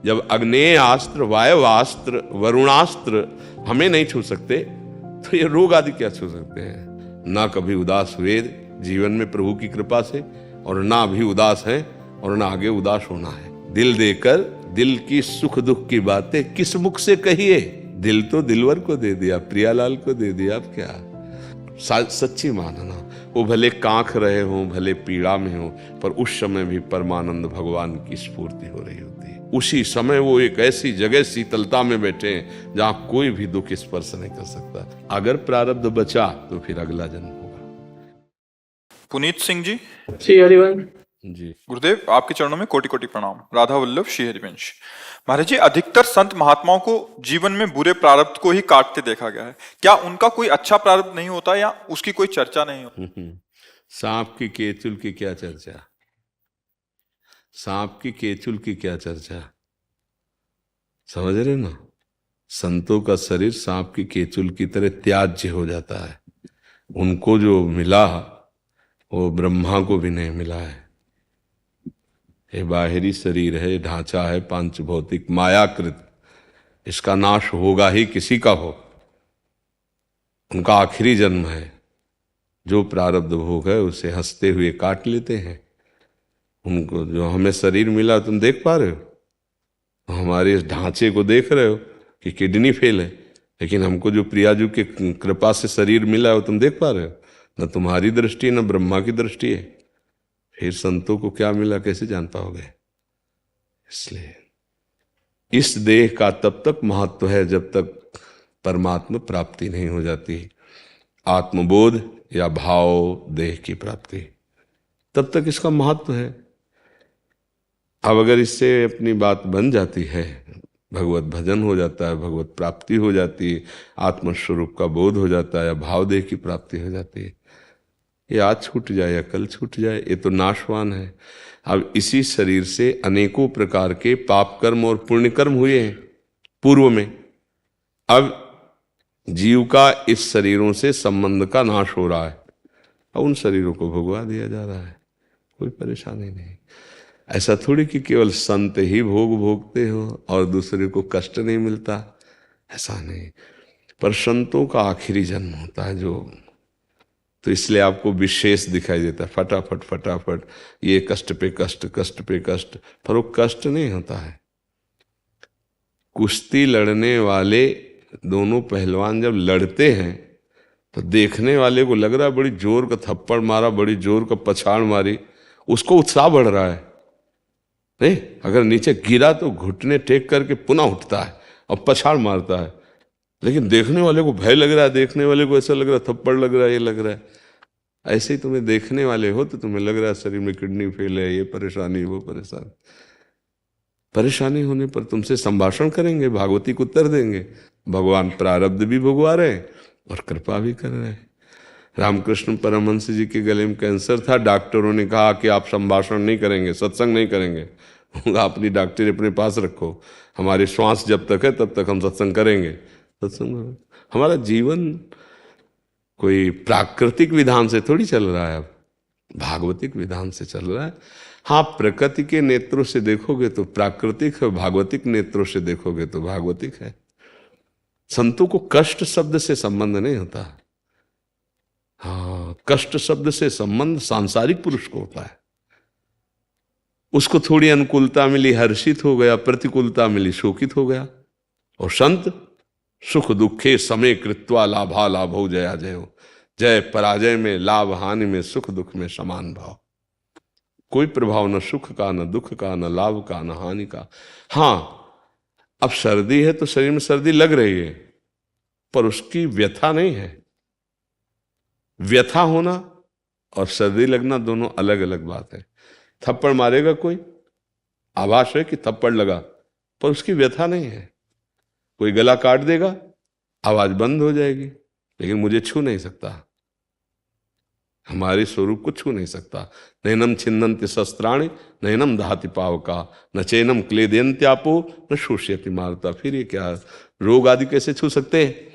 जब अग्नेय अस्त्र, वायवास्त्र, वरुणास्त्र हमें नहीं छू सकते तो ये रोग आदि क्या छू सकते हैं। ना कभी उदास हुए जीवन में प्रभु की कृपा से, और ना अभी उदास है और ना आगे उदास होना है। दिल देकर दिल की सुख दुख की बातें किस मुख से कहिए, दिल तो दिलवर को दे दिया, प्रियालाल को दे दिया। अब क्या सच्ची मानना, वो भले कांख रहे हों, भले पीड़ा में हो, पर उस समय भी परमानंद भगवान की स्फूर्ति हो रही होती है। उसी समय वो एक ऐसी जगह शीतलता में बैठे हैं जहां कोई भी दुख स्पर्श नहीं कर सकता। अगर प्रारब्ध बचा तो फिर अगला जन्म होगा। पुनीत सिंह जी, श्री हरिवंश जी गुरुदेव आपके चरणों में कोटि कोटि प्रणाम। राधा वल्लभ श्री हरिवंश। महाराज जी, अधिकतर संत महात्माओं को जीवन में बुरे प्रारब्ध को ही काटते देखा गया है। क्या उनका कोई अच्छा प्रारब्ध नहीं होता या उसकी कोई चर्चा नहीं होती? सांप की केचुल की क्या चर्चा, सांप की केचुल की क्या चर्चा, समझ रहे ना। संतों का शरीर सांप की केचुल की तरह त्याज्य हो जाता है। उनको जो मिला वो ब्रह्मा को भी नहीं मिला है। ये बाहरी शरीर है, ढांचा है पांच भौतिक मायाकृत, इसका नाश होगा ही, किसी का हो। उनका आखिरी जन्म है, जो प्रारब्ध भोग है उसे हंसते हुए काट लेते हैं। उनको जो हमें शरीर मिला, तुम देख पा रहे हो, हमारे इस ढांचे को देख रहे हो कि किडनी फेल है, लेकिन हमको जो प्रियाजू की कृपा से शरीर मिला है वो तुम देख पा रहे हो। न तुम्हारी दृष्टि न ब्रह्मा की दृष्टि है, फिर संतों को क्या मिला कैसे जान पाओगे। इसलिए इस देह का तब तक महत्व है जब तक परमात्मा प्राप्ति नहीं हो जाती, आत्मबोध या भाव देह की प्राप्ति, तब तक इसका महत्व है। अब अगर इससे अपनी बात बन जाती है, भगवत भजन हो जाता है, भगवत प्राप्ति हो जाती है, आत्मस्वरूप का बोध हो जाता है, भाव देह की प्राप्ति हो जाती है, ये आज छूट जाए या कल छूट जाए, ये तो नाशवान है। अब इसी शरीर से अनेकों प्रकार के पाप कर्म और पुण्य कर्म हुए हैं पूर्व में। अब जीव का इस शरीरों से संबंध का नाश हो रहा है, अब उन शरीरों को भोगवा दिया जा रहा है, कोई परेशानी नहीं। ऐसा थोड़ी कि केवल संत ही भोग भोगते हो और दूसरे को कष्ट नहीं मिलता, ऐसा नहीं। पर संतों का आखिरी जन्म होता है जो, तो इसलिए आपको विशेष दिखाई देता है, फटाफट फटाफट ये कष्ट पे कष्ट, कष्ट पे कष्ट, पर वो कष्ट नहीं होता है। कुश्ती लड़ने वाले दोनों पहलवान जब लड़ते हैं तो देखने वाले को लग रहा है बड़ी जोर का थप्पड़ मारा, बड़ी जोर का पछाड़ मारी, उसको उत्साह बढ़ रहा है। नहीं, अगर नीचे गिरा तो घुटने टेक करके पुनः उठता है और पछाड़ मारता है, लेकिन देखने वाले को भय लग रहा है, देखने वाले को ऐसा लग रहा है थप्पड़ लग रहा है, ये लग रहा है। ऐसे ही तुम्हें देखने वाले हो तो तुम्हें लग रहा है शरीर में किडनी फेल है, ये परेशानी वो परेशानी। परेशानी होने पर तुमसे संभाषण करेंगे, भागवती को उत्तर देंगे। भगवान प्रारब्ध भी भोगवा रहे हैं और कृपा भी कर रहे हैं। रामकृष्ण परमहंस जी के गले में कैंसर था, डॉक्टरों ने कहा कि आप संभाषण नहीं करेंगे, सत्संग नहीं करेंगे, अपनी डॉक्टरी अपने पास रखो, हमारी श्वास जब तक है तब तक हम सत्संग करेंगे। सत्संग, हमारा जीवन कोई प्राकृतिक विधान से थोड़ी चल रहा है, अब भागवतिक विधान से चल रहा है। हाँ, प्रकृति के नेत्रों से देखोगे तो प्राकृतिक है, भागवतिक नेत्रों से देखोगे तो भागवतिक है। संतों को कष्ट शब्द से संबंध नहीं होता। हाँ, कष्ट शब्द से संबंध सांसारिक पुरुष को होता है। उसको थोड़ी अनुकूलता मिली, हर्षित हो गया, प्रतिकूलता मिली, शोकित हो गया। और संत सुख दुखे समय कृत्वा लाभा लाभो जया जयो, जय पराजय में, लाभ हानि में, सुख दुख में समान भाव। कोई प्रभाव न सुख का, न दुख का, न लाभ का, न हानि का। हाँ, अब सर्दी है तो शरीर में सर्दी लग रही है, पर उसकी व्यथा नहीं है। व्यथा होना और सर्दी लगना दोनों अलग अलग बात है। थप्पड़ मारेगा कोई, आभास है कि थप्पड़ लगा, पर उसकी व्यथा नहीं है। कोई गला काट देगा, आवाज बंद हो जाएगी, लेकिन मुझे छू नहीं सकता, हमारे स्वरूप को छू नहीं सकता। नैनम छिन्नन्ति शस्त्राणि नैनम दहाति पावका, न चैनम क्लेदयन्त्यापो न शोष्यति मारुता। फिर ये क्या, रोग आदि कैसे छू सकते हैं?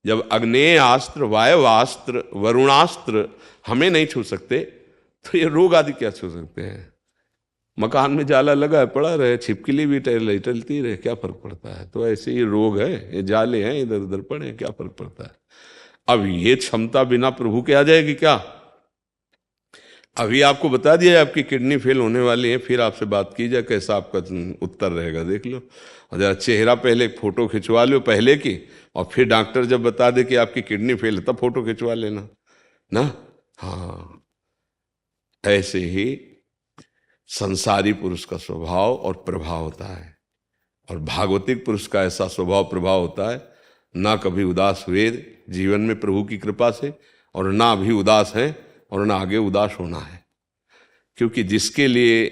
जब अग्नेय अस्त्र, वायवास्त्र, वरुणास्त्र हमें नहीं छू सकते तो ये रोग आदि क्या छू सकते हैं? मकान में जाला लगा है, पड़ा रहे, छिपकली भी टहलती रहे, क्या फर्क पड़ता है। तो ऐसे ही रोग है, ये जाले हैं इधर उधर पड़े, क्या फर्क पड़ता है। अब ये क्षमता बिना प्रभु के आ जाएगी क्या। अभी आपको बता दिया आपकी किडनी फेल होने वाली है, फिर आपसे बात की जाए कैसा आपका उत्तर रहेगा, देख लो। और जरा चेहरा पहले एक फोटो खिंचवा लो पहले की, और फिर डॉक्टर जब बता दे कि आपकी किडनी फेल है तब फोटो खिंचवा लेना ना। हाँ, ऐसे ही संसारी पुरुष का स्वभाव और प्रभाव होता है, और भागवतिक पुरुष का ऐसा स्वभाव प्रभाव होता है, ना कभी उदास हुए जीवन में प्रभु की कृपा से, और ना अभी उदास है, और ना आगे उदास होना है। क्योंकि जिसके लिए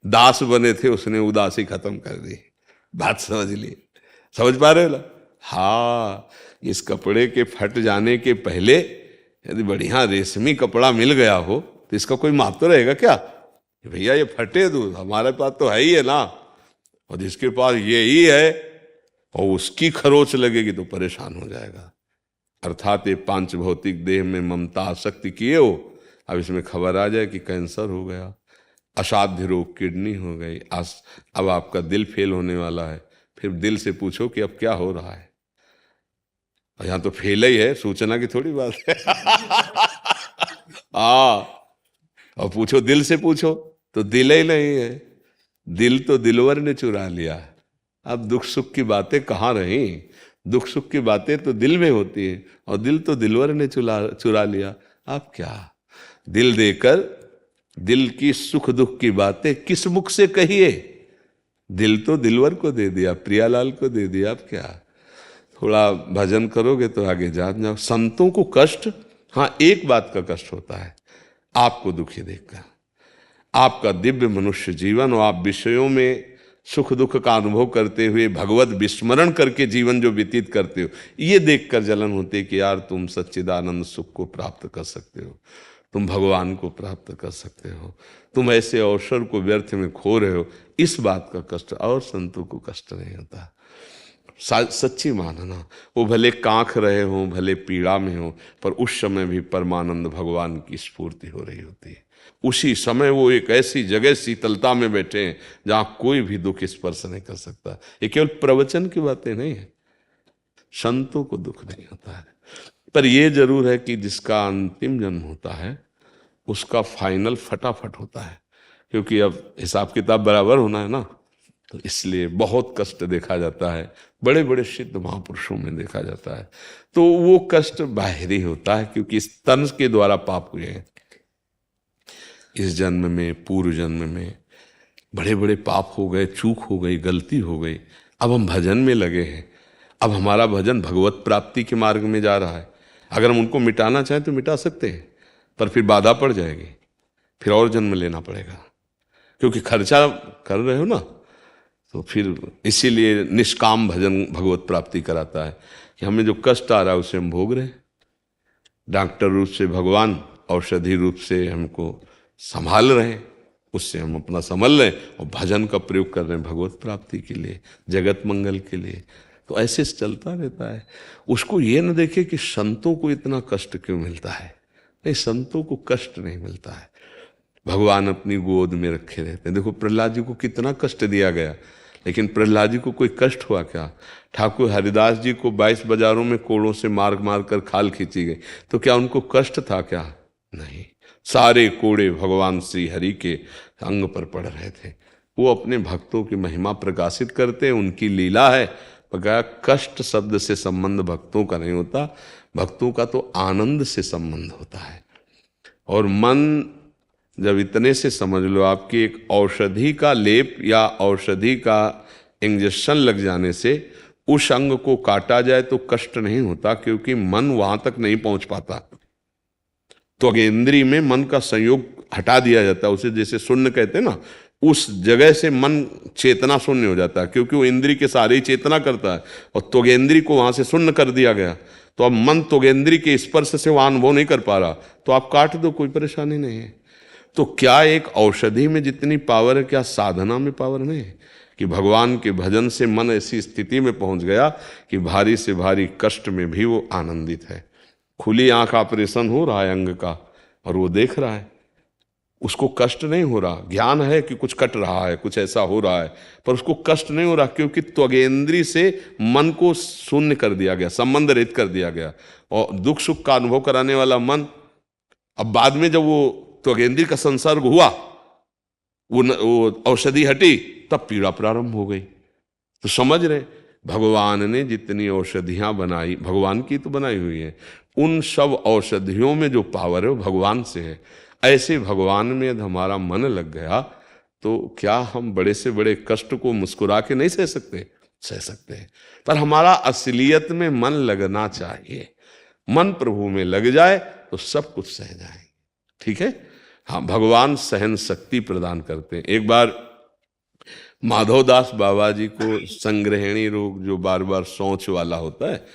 दास बने थे उसने उदासी खत्म कर दी। बात समझ ली, समझ पा रहे हो ना। हाँ, इस कपड़े के फट जाने के पहले यदि बढ़िया रेशमी कपड़ा मिल गया हो तो इसका कोई माप तो रहेगा क्या, भैया ये फटे तो हमारे पास तो है ही है ना, और जिसके पास ये ही है और उसकी खरोच लगेगी तो परेशान हो जाएगा। अर्थात ये पांच भौतिक देह में ममता आसक्ति किए हो, अब इसमें खबर आ जाए कि कैंसर हो गया, असाध्य रोग किडनी हो गई, अब आपका दिल फेल होने वाला है, फिर दिल से पूछो कि अब क्या हो रहा है। और यहाँ तो फेल ही है, सूचना की थोड़ी बात है। और पूछो दिल से पूछो तो दिल ही नहीं है, दिल तो दिलवर ने चुरा लिया। अब दुख सुख की बातें कहाँ रही, दुख सुख की बातें तो दिल में होती है, और दिल तो दिलवर ने चुरा लिया। अब क्या दिल देकर दिल की सुख दुख की बातें किस मुख से कहिए, दिल तो दिलवर को दे दिया, प्रियालाल को दे दिया। अब क्या, थोड़ा भजन करोगे तो आगे जान जाओ। संतों को कष्ट, हाँ एक बात का कष्ट होता है, आपको दुखी देखकर, आपका दिव्य मनुष्य जीवन और आप विषयों में सुख दुख का अनुभव करते हुए भगवत विस्मरण करके जीवन जो व्यतीत करते हो, ये देखकर जलन होती है कि यार तुम सच्चिदानंद सुख को प्राप्त कर सकते हो, तुम भगवान को प्राप्त कर सकते हो, तुम ऐसे अवसर को व्यर्थ में खो रहे हो। इस बात का कष्ट, और संतों को कष्ट नहीं होता। सच्ची मानना, वो भले कांख रहे हो, भले पीड़ा में हो, पर उस समय भी परमानंद भगवान की स्फूर्ति हो रही होती है। उसी समय वो एक ऐसी जगह शीतलता में बैठे हैं जहां कोई भी दुख स्पर्श नहीं कर सकता। ये केवल प्रवचन की बातें नहीं है, संतों को दुख नहीं होता है। पर यह जरूर है कि जिसका अंतिम जन्म होता है उसका फाइनल फटाफट होता है, क्योंकि अब हिसाब किताब बराबर होना है ना, तो इसलिए बहुत कष्ट देखा जाता है, बड़े बड़े सिद्ध महापुरुषों में देखा जाता है। तो वो कष्ट बाहरी होता है, क्योंकि इस तन के द्वारा पाप हुए हैं। इस जन्म में, पूर्व जन्म में बड़े बड़े पाप हो गए, चूक हो गई, गलती हो गई। अब हम भजन में लगे हैं, अब हमारा भजन भगवत प्राप्ति के मार्ग में जा रहा है। अगर हम उनको मिटाना चाहें तो मिटा सकते हैं, पर फिर बाधा पड़ जाएगी, फिर और जन्म लेना पड़ेगा, क्योंकि खर्चा कर रहे हो ना। तो फिर इसीलिए निष्काम भजन भगवत प्राप्ति कराता है कि हमें जो कष्ट आ रहा है उसे हम भोग रहे हैं। डॉक्टर रूप से भगवान औषधि रूप से हमको संभाल रहे हैं, उससे हम अपना संभल रहे हैं, और भजन का प्रयोग कर रहे हैं भगवत प्राप्ति के लिए, जगत मंगल के लिए। तो ऐसे चलता रहता है। उसको ये न देखे कि संतों को इतना कष्ट क्यों मिलता है। नहीं, संतों को कष्ट नहीं मिलता है, भगवान अपनी गोद में रखे रहते हैं। देखो प्रहलाद जी को कितना कष्ट दिया गया, लेकिन प्रहलाद जी को कोई कष्ट हुआ क्या। ठाकुर हरिदास जी को 22 बाजारों में कोड़ों से मार मार कर खाल खींची गई, तो क्या उनको कष्ट था क्या। नहीं, सारे कोड़े भगवान श्री हरि के अंग पर पड़ रहे थे। वो अपने भक्तों की महिमा प्रकाशित करते हैं, उनकी लीला है। बकाया कष्ट शब्द से संबंध भक्तों का नहीं होता, भक्तों का तो आनंद से संबंध होता है। और मन जब इतने से समझ लो, आपकी एक औषधि का लेप या औषधि का इंजेक्शन लग जाने से उस अंग को काटा जाए तो कष्ट नहीं होता, क्योंकि मन वहां तक नहीं पहुंच पाता। तो इंद्रिय में मन का संयोग हटा दिया जाता है, उसे जैसे शून्य कहते हैं ना, उस जगह से मन चेतना शून्य हो जाता है, क्योंकि वो इंद्रिय के सारे ही चेतना करता है, और त्वगेंद्री को वहां से शून्य कर दिया गया। तो अब मन त्वगेंद्री के स्पर्श से वहां अनुभव नहीं कर पा रहा, तो आप काट दो, कोई परेशानी नहीं है। तो क्या एक औषधि में जितनी पावर है, क्या साधना में पावर नहीं है कि भगवान के भजन से मन ऐसी स्थिति में पहुंच गया कि भारी से भारी कष्ट में भी वो आनंदित है। खुली आंख ऑपरेशन हो रहा है अंग का और वो देख रहा है, उसको कष्ट नहीं हो रहा, ज्ञान है कि कुछ कट रहा है, कुछ ऐसा हो रहा है, पर उसको कष्ट नहीं हो रहा, क्योंकि त्वगेंद्री से मन को शून्य कर दिया गया, संबंध रहित कर दिया गया। और दुख सुख का अनुभव कराने वाला मन, अब बाद में जब वो त्वगेंद्री का संसर्ग हुआ, वो औषधि हटी, तब पीड़ा प्रारंभ हो गई। तो समझ रहे, भगवान ने जितनी औषधियां बनाई, भगवान की तो बनाई हुई है, उन सब औषधियों में जो पावर है वो भगवान से है। ऐसे भगवान में यदि हमारा मन लग गया तो क्या हम बड़े से बड़े कष्ट को मुस्कुरा के नहीं सह सकते? सह सकते हैं, पर हमारा असलियत में मन लगना चाहिए। मन प्रभु में लग जाए तो सब कुछ सह जाए। ठीक है, हाँ, भगवान सहन शक्ति प्रदान करते हैं। एक बार माधवदास बाबा जी को संग्रहणी रोग, जो बार बार शौच वाला होता है,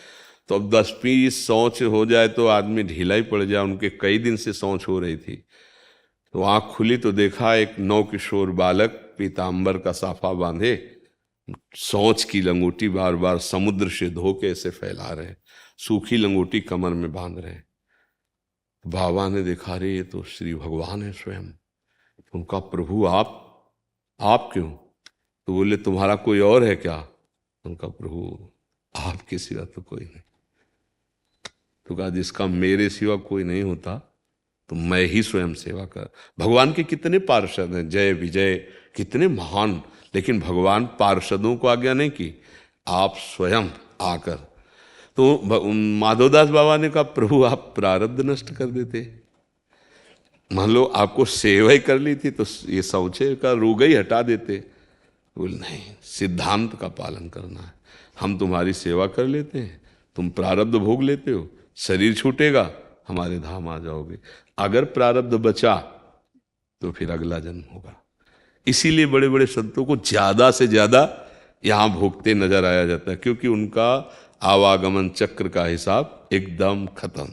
तो अब 10-20 शौच हो जाए तो आदमी ढीला ही पड़ जाए। उनके कई दिन से शौच हो रही थी, तो आंख खुली तो देखा एक नवकिशोर बालक पीतांबर का साफा बांधे शौच की लंगोटी बार बार समुद्र से धो के ऐसे फैला रहे, सूखी लंगोटी कमर में बांध रहे। बाबा ने देखा, रे ये तो श्री भगवान है स्वयं। उनका प्रभु आप क्यों? तो बोले तुम्हारा कोई और है क्या? उनका प्रभु आपके सिवा तो कोई नहीं। तो कहा जिसका मेरे सिवा कोई नहीं होता तो मैं ही स्वयं सेवा कर। भगवान के कितने पार्षद हैं, जय विजय, कितने महान, लेकिन भगवान पार्षदों को आज्ञा नहीं की, आप स्वयं आकर। तो माधवदास बाबा ने कहा प्रभु आप प्रारब्ध नष्ट कर देते, मान लो आपको सेवा ही कर ली थी तो ये शौचे का रोग ही हटा देते। बोल नहीं, सिद्धांत का पालन करना है। हम तुम्हारी सेवा कर लेते हैं, तुम प्रारब्ध भोग लेते हो, शरीर छूटेगा, हमारे धाम आ जाओगे। अगर प्रारब्ध बचा तो फिर अगला जन्म होगा। इसीलिए बड़े बड़े संतों को ज्यादा से ज्यादा यहां भोगते नजर आया जाता है, क्योंकि उनका आवागमन चक्र का हिसाब एकदम खत्म।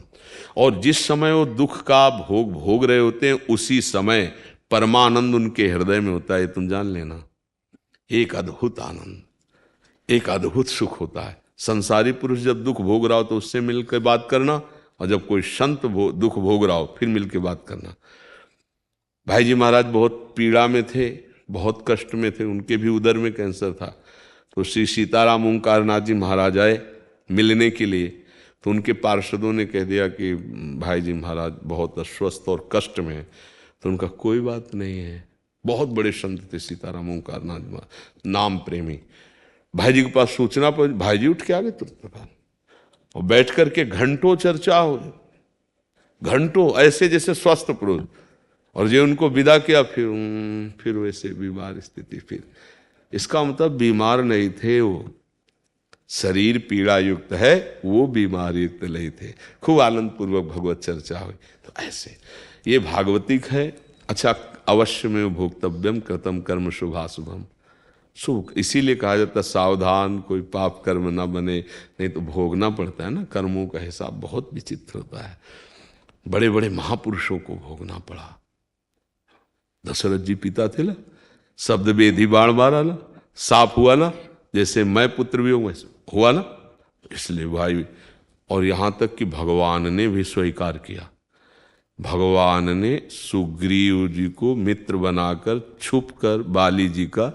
और जिस समय वो दुख का भोग रहे होते हैं, उसी समय परमानंद उनके हृदय में होता है। तुम जान लेना, एक अद्भुत आनंद, एक अद्भुत सुख होता है। संसारी पुरुष जब दुख भोग रहा हो तो उससे मिलकर बात करना, और जब कोई संत दुख भोग रहा हो फिर मिलकर बात करना। भाई जी महाराज बहुत पीड़ा में थे, बहुत कष्ट में थे, उनके भी उदर में कैंसर था। तो श्री सीताराम ओंकारनाथ जी महाराज आए मिलने के लिए, तो उनके पार्षदों ने कह दिया कि भाई जी महाराज बहुत अस्वस्थ और कष्ट में है। तो उनका कोई बात नहीं है, बहुत बड़े संत थे सीताराम ओंकारनाथ जी, नाम प्रेमी। भाई जी के पास सूचना पर भाई जी उठ के आ गए तुरंत, और बैठ करके घंटों चर्चा हो, घंटों ऐसे जैसे स्वस्थ पुरुष। और जो उनको विदा किया, फिर वैसे बीमार स्थिति। फिर इसका मतलब बीमार नहीं थे वो, शरीर पीड़ा युक्त है, वो बीमार युक्त नहीं थे। खूब आनंद पूर्वक भगवत चर्चा हुई। तो ऐसे ये भागवतिक है। अच्छा, अवश्य में भोक्तव्यम कृतम कर्म शुभाशुभम, सुख। इसीलिए कहा जाता है सावधान कोई पाप कर्म ना बने, नहीं तो भोगना पड़ता है ना। कर्मों का हिसाब बहुत विचित्र होता है। बड़े बड़े महापुरुषों को भोगना पड़ा। दशरथ जी पिता थे ना, शब्द वेदी बाण मारा ना, साफ हुआ ना, जैसे मैं पुत्र भी हूं वैसे हुआ ना। इसलिए भाई, और यहां तक कि भगवान ने भी स्वीकार किया। भगवान ने सुग्रीव जी को मित्र बनाकर छुप कर बाली जी का,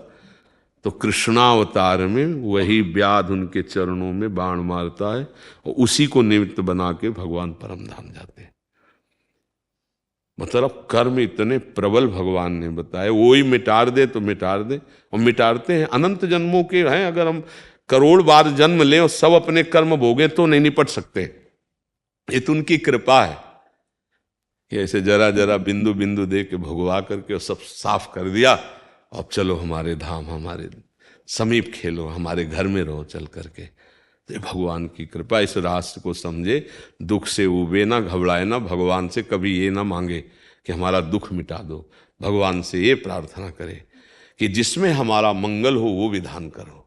तो कृष्णावतार में वही व्याध उनके चरणों में बाण मारता है, और उसी को निमित्त बना के भगवान परम धाम जाते हैं। मतलब कर्म इतने प्रबल भगवान ने बताए, वो ही मिटार दे तो मिटार दे, और मिटारते हैं। अनंत जन्मों के हैं, अगर हम करोड़ बार जन्म लें और सब अपने कर्म भोगें तो नहीं निपट सकते। ये तो उनकी कृपा है कि ऐसे जरा जरा बिंदु बिंदु दे के भगवा करके और सब साफ कर दिया। अब चलो हमारे धाम, हमारे समीप खेलो, हमारे घर में रहो चल करके। तो भगवान की कृपा। इस रहस्य को समझे, दुख से उबे ना, घबराए ना। भगवान से कभी ये ना मांगे कि हमारा दुख मिटा दो। भगवान से ये प्रार्थना करे कि जिसमें हमारा मंगल हो वो विधान करो।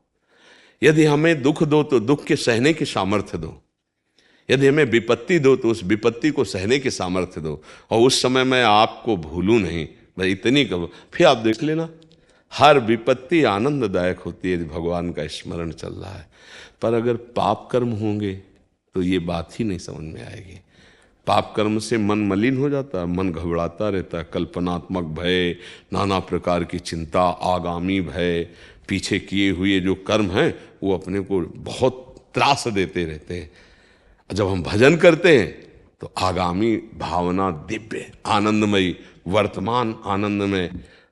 यदि हमें दुख दो तो दुख के सहने की सामर्थ्य दो, यदि हमें विपत्ति दो तो उस विपत्ति को सहने की सामर्थ्य दो, और उस समय मैं आपको भूलूं नहीं, भाई इतनी कब। फिर आप देख लेना, हर विपत्ति आनंददायक होती है यदि भगवान का स्मरण चल रहा है। पर अगर पाप कर्म होंगे तो ये बात ही नहीं समझ में आएगी। पाप कर्म से मन मलिन हो जाता है, मन घबराता रहता है, कल्पनात्मक भय, नाना प्रकार की चिंता, आगामी भय, पीछे किए हुए जो कर्म हैं वो अपने को बहुत त्रास देते रहते हैं। जब हम भजन करते हैं तो आगामी भावना दिव्य आनंदमयी, वर्तमान आनंदमय,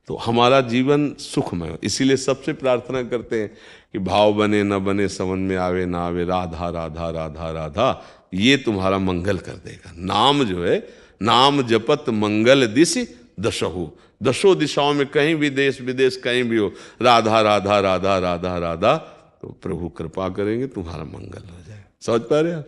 तो हमारा जीवन सुखमय। इसीलिए सबसे प्रार्थना करते हैं कि भाव बने न बने, समझ में आवे ना आवे, राधा राधा राधा राधा, ये तुम्हारा मंगल कर देगा। नाम जो है, नाम जपत मंगल दिशि दशहु, दशों दिशाओं में कहीं भी, देश विदेश कहीं भी हो, राधा राधा राधा राधा राधा, तो प्रभु कृपा करेंगे, तुम्हारा मंगल हो जाएगा। समझ पा रहे आप?